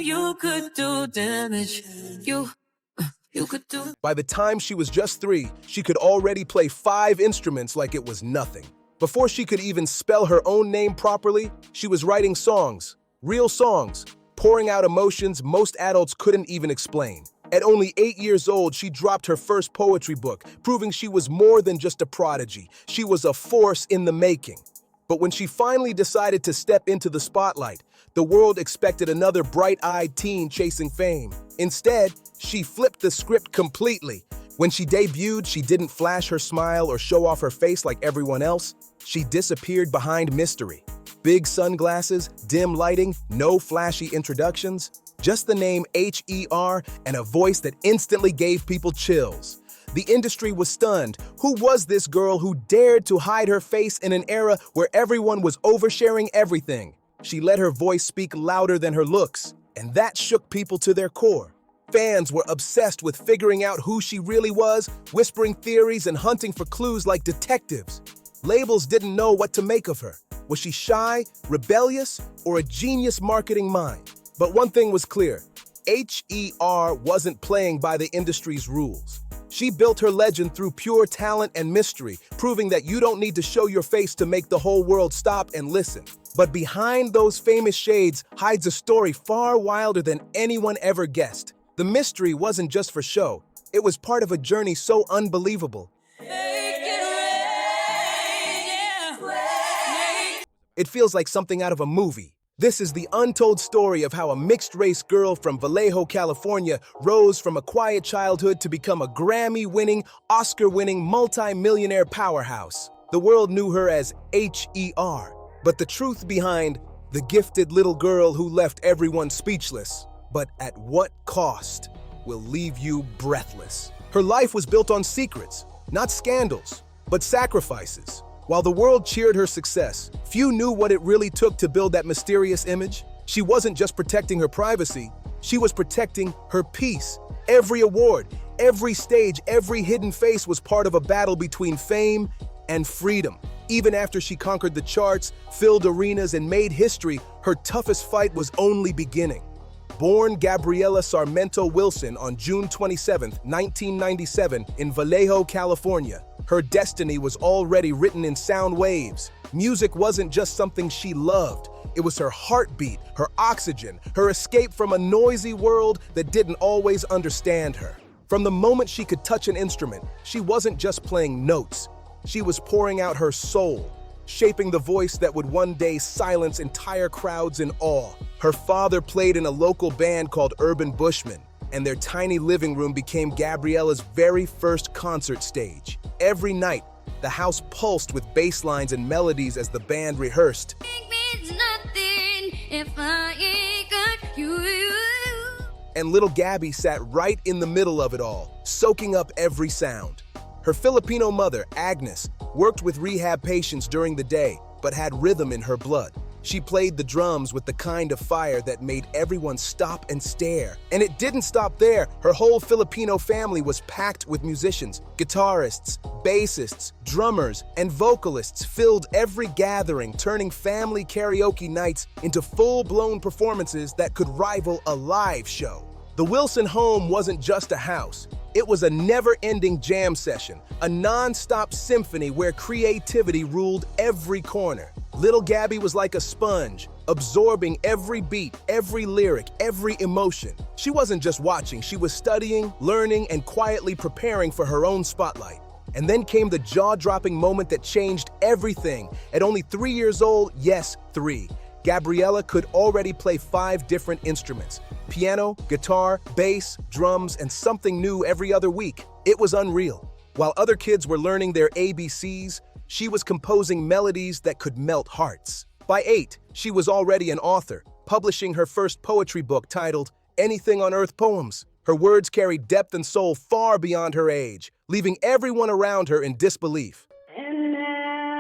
you could do damage. You could do. By the time she was just 3, she could already play 5 instruments like it was nothing. Before she could even spell her own name properly, she was writing songs, real songs, pouring out emotions most adults couldn't even explain. At only 8 years old, she dropped her first poetry book, proving she was more than just a prodigy. She was a force in the making. But when she finally decided to step into the spotlight, the world expected another bright-eyed teen chasing fame. Instead, she flipped the script completely. When she debuted, she didn't flash her smile or show off her face like everyone else. She disappeared behind mystery. Big sunglasses, dim lighting, no flashy introductions, just the name H.E.R. and a voice that instantly gave people chills. The industry was stunned. Who was this girl who dared to hide her face in an era where everyone was oversharing everything? She let her voice speak louder than her looks, and that shook people to their core. Fans were obsessed with figuring out who she really was, whispering theories and hunting for clues like detectives. Labels didn't know what to make of her. Was she shy, rebellious, or a genius marketing mind? But one thing was clear. H.E.R. wasn't playing by the industry's rules. She built her legend through pure talent and mystery, proving that you don't need to show your face to make the whole world stop and listen. But behind those famous shades hides a story far wilder than anyone ever guessed. The mystery wasn't just for show. It was part of a journey so unbelievable. It feels like something out of a movie. This is the untold story of how a mixed-race girl from Vallejo, California rose from a quiet childhood to become a Grammy-winning, Oscar-winning, multi-millionaire powerhouse. The world knew her as H.E.R., but the truth behind the gifted little girl who left everyone speechless, but at what cost, will leave you breathless. Her life was built on secrets, not scandals, but sacrifices. While the world cheered her success, few knew what it really took to build that mysterious image. She wasn't just protecting her privacy, she was protecting her peace. Every award, every stage, every hidden face was part of a battle between fame and freedom. Even after she conquered the charts, filled arenas, and made history, her toughest fight was only beginning. Born Gabriela Sarmiento Wilson on June 27, 1997, in Vallejo, California, her destiny was already written in sound waves. Music wasn't just something she loved. It was her heartbeat, her oxygen, her escape from a noisy world that didn't always understand her. From the moment she could touch an instrument, she wasn't just playing notes. She was pouring out her soul, shaping the voice that would one day silence entire crowds in awe. Her father played in a local band called Urban Bushmen, and their tiny living room became Gabriela's very first concert stage. Every night, the house pulsed with bass lines and melodies as the band rehearsed. And little Gabby sat right in the middle of it all, soaking up every sound. Her Filipino mother, Agnes, worked with rehab patients during the day, but had rhythm in her blood. She played the drums with the kind of fire that made everyone stop and stare. And it didn't stop there. Her whole Filipino family was packed with musicians. Guitarists, bassists, drummers, and vocalists filled every gathering, turning family karaoke nights into full-blown performances that could rival a live show. The Wilson home wasn't just a house. It was a never-ending jam session, a non-stop symphony where creativity ruled every corner. Little Gabby was like a sponge, absorbing every beat, every lyric, every emotion. She wasn't just watching, she was studying, learning, and quietly preparing for her own spotlight. And then came the jaw-dropping moment that changed everything. At only 3 years old, yes, 3, Gabriela could already play 5 different instruments: piano, guitar, bass, drums, and something new every other week. It was unreal. While other kids were learning their ABCs, she was composing melodies that could melt hearts. By 8, she was already an author, publishing her first poetry book titled Anything on Earth Poems. Her words carried depth and soul far beyond her age, leaving everyone around her in disbelief. And now,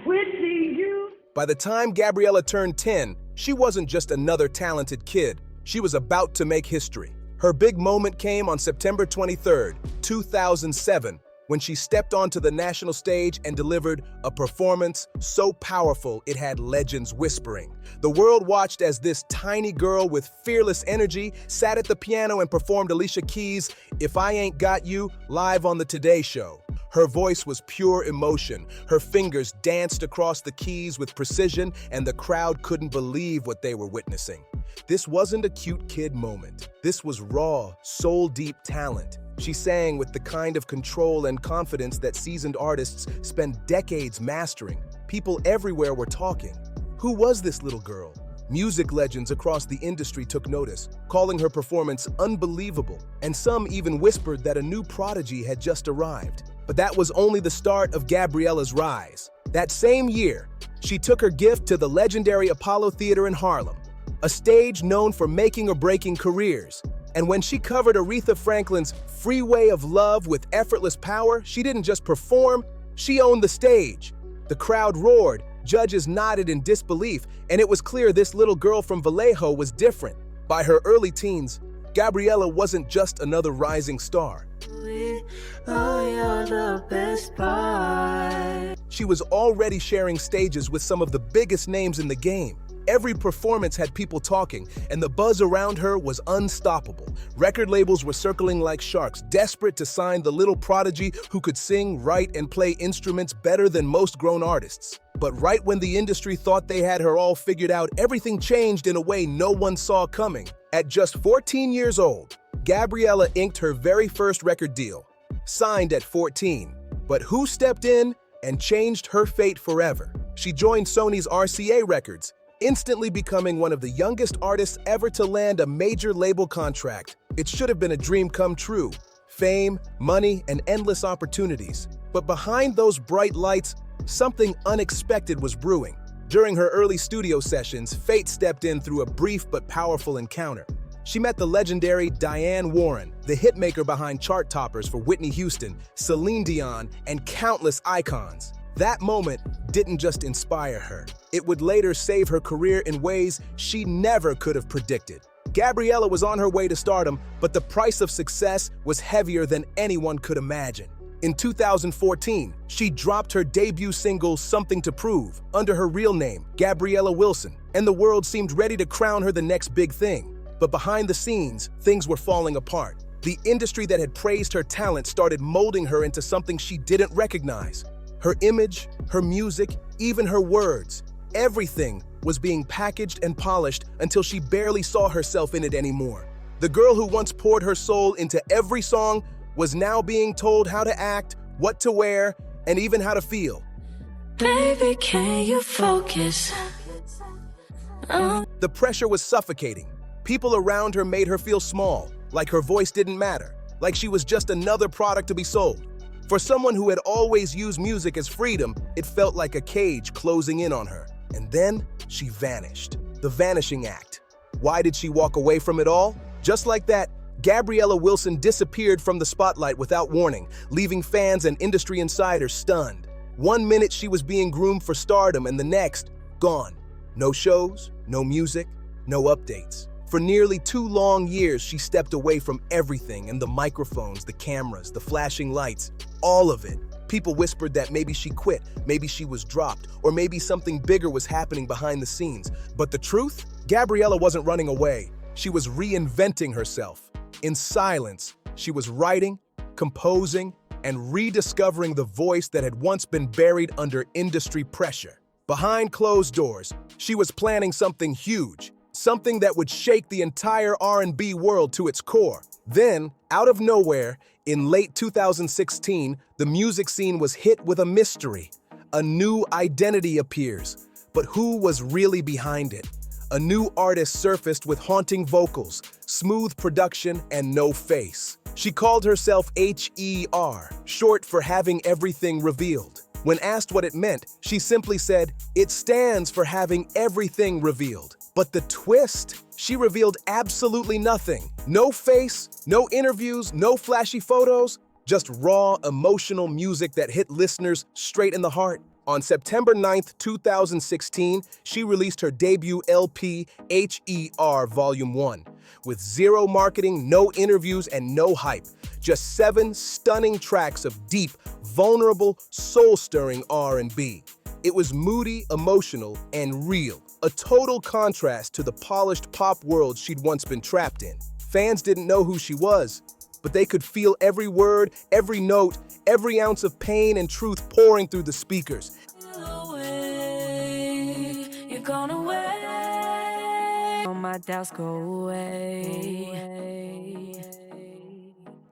with you. By the time Gabriela turned 10, she wasn't just another talented kid. She was about to make history. Her big moment came on September 23, 2007, when she stepped onto the national stage and delivered a performance so powerful it had legends whispering. The world watched as this tiny girl with fearless energy sat at the piano and performed Alicia Keys' "If I Ain't Got You" live on the Today Show. Her voice was pure emotion, her fingers danced across the keys with precision, and the crowd couldn't believe what they were witnessing. This wasn't a cute kid moment. This was raw, soul-deep talent. She sang with the kind of control and confidence that seasoned artists spend decades mastering. People everywhere were talking. Who was this little girl? Music legends across the industry took notice, calling her performance unbelievable, and some even whispered that a new prodigy had just arrived. But that was only the start of Gabriella's rise. That same year, she took her gift to the legendary Apollo Theater in Harlem, a stage known for making or breaking careers. And when she covered Aretha Franklin's "Freeway of Love" with effortless power, she didn't just perform, she owned the stage. The crowd roared, judges nodded in disbelief, and it was clear this little girl from Vallejo was different. By her early teens, Gabriella wasn't just another rising star. You're the best part. She was already sharing stages with some of the biggest names in the game. Every performance had people talking, and the buzz around her was unstoppable. Record labels were circling like sharks, desperate to sign the little prodigy who could sing, write, and play instruments better than most grown artists. But right when the industry thought they had her all figured out, everything changed in a way no one saw coming. At just 14 years old, Gabriella inked her very first record deal, signed at 14. But who stepped in and changed her fate forever? She joined Sony's RCA Records, instantly becoming one of the youngest artists ever to land a major label contract. It should have been a dream come true. Fame, money, and endless opportunities. But behind those bright lights, something unexpected was brewing. During her early studio sessions, fate stepped in through a brief but powerful encounter. She met the legendary Diane Warren, the hitmaker behind chart toppers for Whitney Houston, Celine Dion, and countless icons. That moment didn't just inspire her. It would later save her career in ways she never could have predicted. Gabriella was on her way to stardom, but the price of success was heavier than anyone could imagine. In 2014, she dropped her debut single, "Something to Prove," under her real name, Gabriella Wilson, and the world seemed ready to crown her the next big thing. But behind the scenes, things were falling apart. The industry that had praised her talent started molding her into something she didn't recognize. Her image, her music, even her words, everything was being packaged and polished until she barely saw herself in it anymore. The girl who once poured her soul into every song was now being told how to act, what to wear, and even how to feel. Baby, can you focus? The pressure was suffocating. People around her made her feel small, like her voice didn't matter, like she was just another product to be sold. For someone who had always used music as freedom, it felt like a cage closing in on her. And then she vanished. The vanishing act. Why did she walk away from it all? Just like that, Gabriella Wilson disappeared from the spotlight without warning, leaving fans and industry insiders stunned. One minute she was being groomed for stardom, and the next, gone. No shows, no music, no updates. For nearly 2 long years, she stepped away from everything, and the microphones, the cameras, the flashing lights, all of it. People whispered that maybe she quit, maybe she was dropped, or maybe something bigger was happening behind the scenes. But the truth? Gabriella wasn't running away. She was reinventing herself. In silence, she was writing, composing, and rediscovering the voice that had once been buried under industry pressure. Behind closed doors, she was planning something huge. Something that would shake the entire R&B world to its core. Then, out of nowhere, in late 2016, the music scene was hit with a mystery. A new identity appears. But who was really behind it? A new artist surfaced with haunting vocals, smooth production, and no face. She called herself H.E.R, short for Having Everything Revealed. When asked what it meant, she simply said, "It stands for having everything revealed." But the twist? She revealed absolutely nothing. No face, no interviews, no flashy photos, just raw, emotional music that hit listeners straight in the heart. On September 9th, 2016, she released her debut LP, H.E.R. Volume 1. With zero marketing, no interviews, and no hype. just 7 stunning tracks of deep, vulnerable, soul-stirring R&B. It was moody, emotional, and real, a total contrast to the polished pop world she'd once been trapped in. Fans didn't know who she was, but they could feel every word, every note, every ounce of pain and truth pouring through the speakers. You're gone away. All my doubts go away.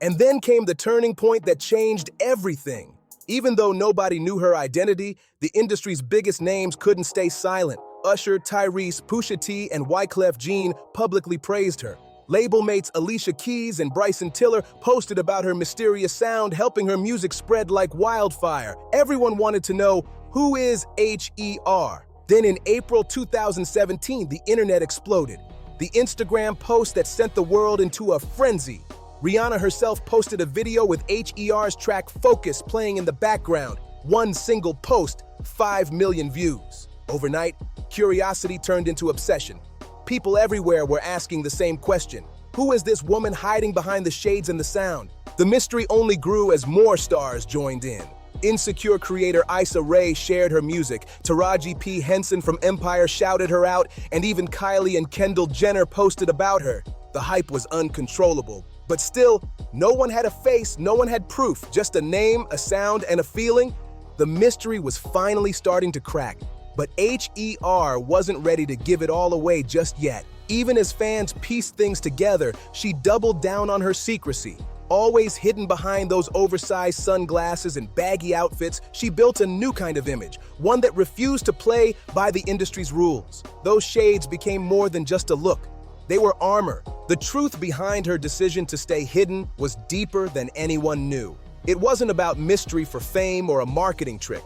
And then came the turning point that changed everything. Even though nobody knew her identity, the industry's biggest names couldn't stay silent. Usher, Tyrese, Pusha T, and Wyclef Jean publicly praised her. Label mates Alicia Keys and Bryson Tiller posted about her mysterious sound, helping her music spread like wildfire. Everyone wanted to know, who is H.E.R? Then in April 2017, the internet exploded. The Instagram post that sent the world into a frenzy. Rihanna herself posted a video with H.E.R's track Focus playing in the background. One single post, 5 million views. Overnight, curiosity turned into obsession. People everywhere were asking the same question. Who is this woman hiding behind the shades and the sound? The mystery only grew as more stars joined in. Insecure creator Issa Rae shared her music, Taraji P. Henson from Empire shouted her out, and even Kylie and Kendall Jenner posted about her. The hype was uncontrollable. But still, no one had a face, no one had proof, just a name, a sound, and a feeling. The mystery was finally starting to crack. But H.E.R. wasn't ready to give it all away just yet. Even as fans pieced things together, she doubled down on her secrecy. Always hidden behind those oversized sunglasses and baggy outfits, she built a new kind of image, one that refused to play by the industry's rules. Those shades became more than just a look. They were armor. The truth behind her decision to stay hidden was deeper than anyone knew. It wasn't about mystery for fame or a marketing trick.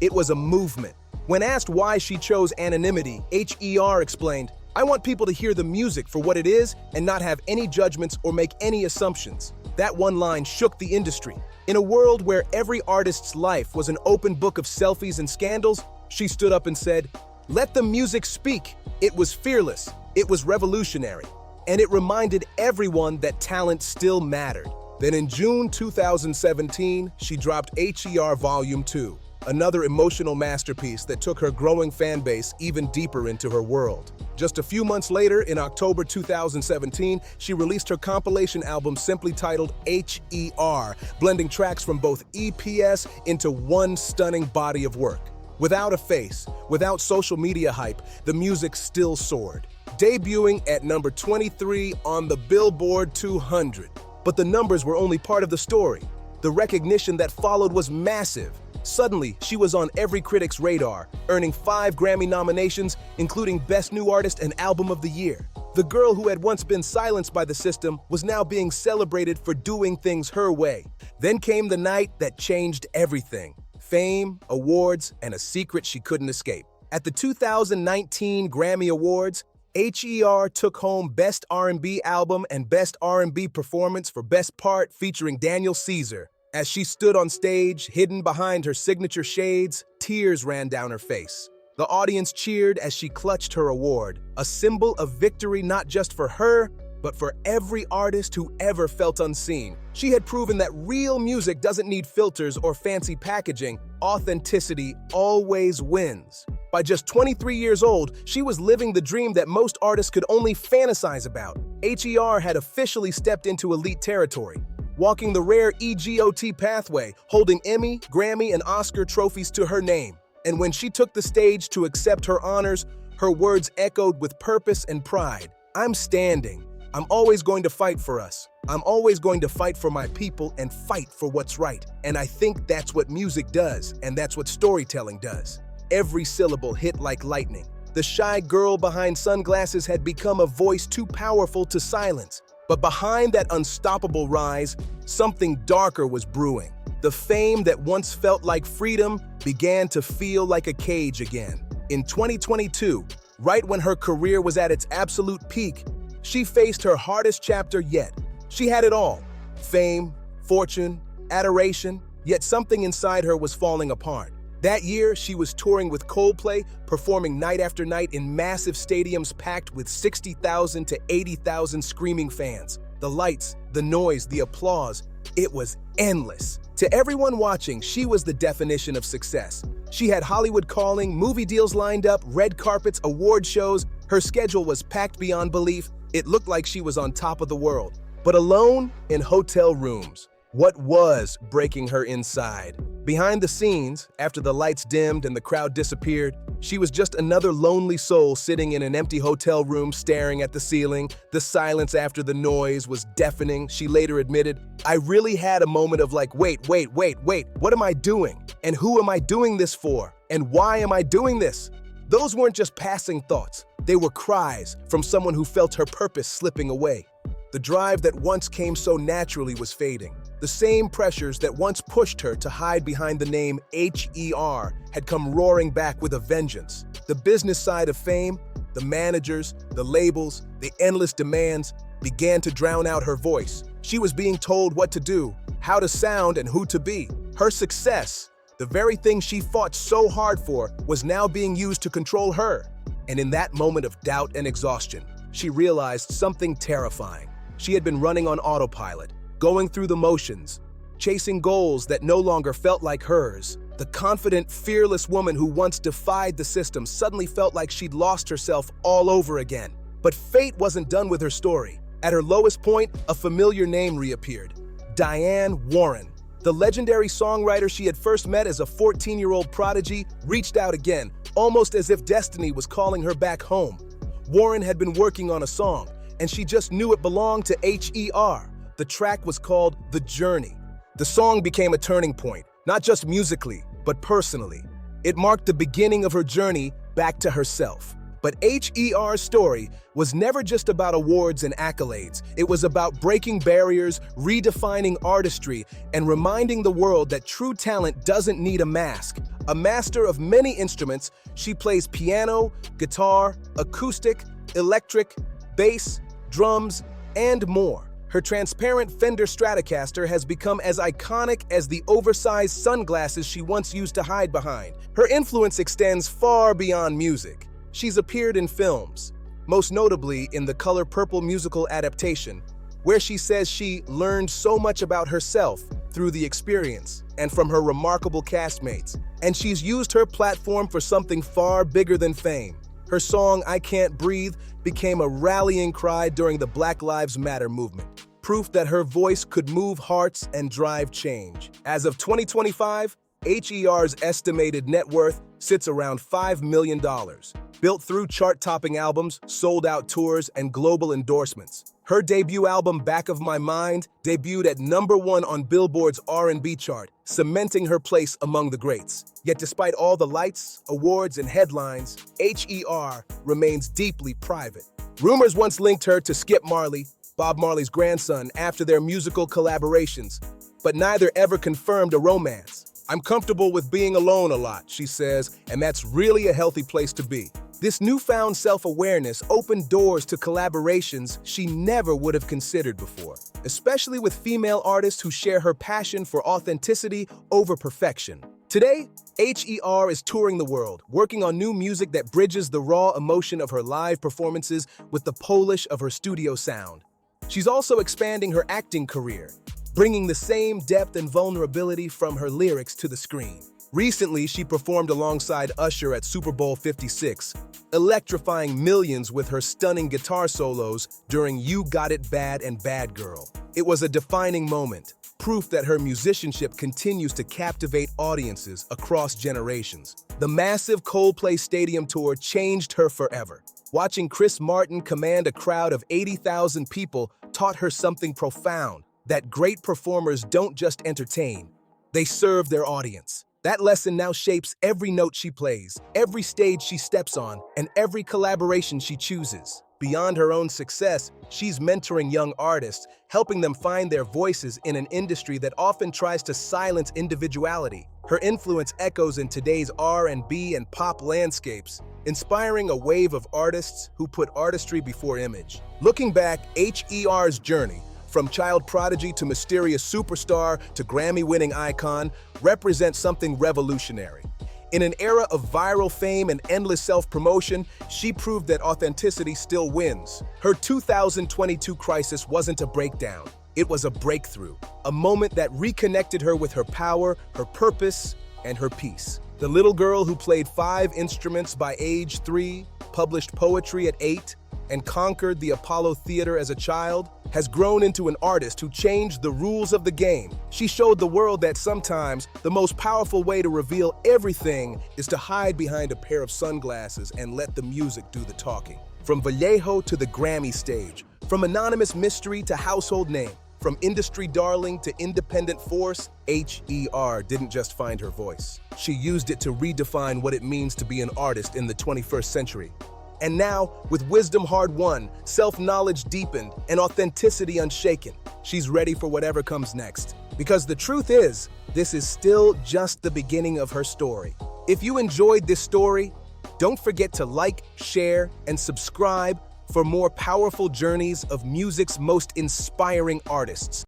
It was a movement. When asked why she chose anonymity, H.E.R. explained, "I want people to hear the music for what it is and not have any judgments or make any assumptions." That one line shook the industry. In a world where every artist's life was an open book of selfies and scandals, she stood up and said, "Let the music speak." It was fearless. It was revolutionary, and it reminded everyone that talent still mattered. Then in June 2017, she dropped H.E.R. Volume 2, another emotional masterpiece that took her growing fan base even deeper into her world. Just a few months later, in October 2017, she released her compilation album simply titled H.E.R., blending tracks from both EPS into one stunning body of work. Without a face, without social media hype, the music still soared, debuting at number 23 on the Billboard 200. But the numbers were only part of the story. The recognition that followed was massive. Suddenly, she was on every critic's radar, earning 5 Grammy nominations, including Best New Artist and Album of the Year. The girl who had once been silenced by the system was now being celebrated for doing things her way. Then came the night that changed everything. Fame, awards, and a secret she couldn't escape. At the 2019 Grammy Awards, H.E.R. took home Best R&B Album and Best R&B Performance for Best Part featuring Daniel Caesar. As she stood on stage, hidden behind her signature shades, tears ran down her face. The audience cheered as she clutched her award, a symbol of victory not just for her, but for every artist who ever felt unseen. She had proven that real music doesn't need filters or fancy packaging. Authenticity always wins. By just 23 years old, she was living the dream that most artists could only fantasize about. H.E.R. had officially stepped into elite territory, walking the rare EGOT pathway, holding Emmy, Grammy, and Oscar trophies to her name. And when she took the stage to accept her honors, her words echoed with purpose and pride. "I'm standing. I'm always going to fight for us. I'm always going to fight for my people and fight for what's right." And I think that's what music does, and that's what storytelling does. Every syllable hit like lightning. The shy girl behind sunglasses had become a voice too powerful to silence. But behind that unstoppable rise, something darker was brewing. The fame that once felt like freedom began to feel like a cage again. In 2022, right when her career was at its absolute peak, she faced her hardest chapter yet. She had it all: fame, fortune, adoration, yet something inside her was falling apart. That year, she was touring with Coldplay, performing night after night in massive stadiums packed with 60,000 to 80,000 screaming fans. The lights, the noise, the applause, it was endless. To everyone watching, she was the definition of success. She had Hollywood calling, movie deals lined up, red carpets, award shows. Her schedule was packed beyond belief. It looked like she was on top of the world. But alone in hotel rooms, what was breaking her inside? Behind the scenes, after the lights dimmed and the crowd disappeared, she was just another lonely soul sitting in an empty hotel room staring at the ceiling. The silence after the noise was deafening. She later admitted, "I really had a moment of like, wait, what am I doing? And who am I doing this for? And why am I doing this?" Those weren't just passing thoughts. They were cries from someone who felt her purpose slipping away. The drive that once came so naturally was fading. The same pressures that once pushed her to hide behind the name H.E.R. had come roaring back with a vengeance. The business side of fame, the managers, the labels, the endless demands began to drown out her voice. She was being told what to do, how to sound, and who to be. Her success, the very thing she fought so hard for, was now being used to control her. And in that moment of doubt and exhaustion, she realized something terrifying. She had been running on autopilot, going through the motions, chasing goals that no longer felt like hers. The confident, fearless woman who once defied the system suddenly felt like she'd lost herself all over again. But fate wasn't done with her story. At her lowest point, a familiar name reappeared: Diane Warren. The legendary songwriter she had first met as a 14-year-old prodigy reached out again, almost as if destiny was calling her back home. Warren had been working on a song, and she just knew it belonged to H.E.R. The track was called The Journey. The song became a turning point, not just musically, but personally. It marked the beginning of her journey back to herself. But H.E.R.'s story was never just about awards and accolades. It was about breaking barriers, redefining artistry, and reminding the world that true talent doesn't need a mask. A master of many instruments, she plays piano, guitar, acoustic, electric, bass, drums, and more. Her transparent Fender Stratocaster has become as iconic as the oversized sunglasses she once used to hide behind. Her influence extends far beyond music. She's appeared in films, most notably in the Color Purple musical adaptation, where she says she learned so much about herself through the experience and from her remarkable castmates. And she's used her platform for something far bigger than fame. Her song, I Can't Breathe, became a rallying cry during the Black Lives Matter movement, proof that her voice could move hearts and drive change. As of 2025, H.E.R.'s estimated net worth sits around $5 million, built through chart-topping albums, sold-out tours, and global endorsements. Her debut album, Back of My Mind, debuted at #1 on Billboard's R&B chart, cementing her place among the greats. Yet despite all the lights, awards, and headlines, H.E.R. remains deeply private. Rumors once linked her to Skip Marley, Bob Marley's grandson, after their musical collaborations, but neither ever confirmed a romance. "I'm comfortable with being alone a lot," she says, and that's really a healthy place to be. This newfound self-awareness opened doors to collaborations she never would have considered before, especially with female artists who share her passion for authenticity over perfection. Today, H.E.R. is touring the world, working on new music that bridges the raw emotion of her live performances with the polish of her studio sound. She's also expanding her acting career, bringing the same depth and vulnerability from her lyrics to the screen. Recently, she performed alongside Usher at Super Bowl 56, electrifying millions with her stunning guitar solos during You Got It Bad and Bad Girl. It was a defining moment, proof that her musicianship continues to captivate audiences across generations. The massive Coldplay Stadium tour changed her forever. Watching Chris Martin command a crowd of 80,000 people taught her something profound, that great performers don't just entertain, they serve their audience. That lesson now shapes every note she plays, every stage she steps on, and every collaboration she chooses. Beyond her own success, she's mentoring young artists, helping them find their voices in an industry that often tries to silence individuality. Her influence echoes in today's R&B and pop landscapes, inspiring a wave of artists who put artistry before image. Looking back, H.E.R.'s journey, from child prodigy to mysterious superstar to Grammy-winning icon, represents something revolutionary. In an era of viral fame and endless self-promotion, she proved that authenticity still wins. Her 2022 crisis wasn't a breakdown. It was a breakthrough, a moment that reconnected her with her power, her purpose, and her peace. The little girl who played 5 instruments by age 3, published poetry at 8, and conquered the Apollo Theater as a child, has grown into an artist who changed the rules of the game. She showed the world that sometimes the most powerful way to reveal everything is to hide behind a pair of sunglasses and let the music do the talking. From Vallejo to the Grammy stage, from anonymous mystery to household name, from industry darling to independent force, H.E.R. didn't just find her voice. She used it to redefine what it means to be an artist in the 21st century. And now, with wisdom hard-won, self-knowledge deepened, and authenticity unshaken, she's ready for whatever comes next. Because the truth is, this is still just the beginning of her story. If you enjoyed this story, don't forget to like, share, and subscribe for more powerful journeys of music's most inspiring artists.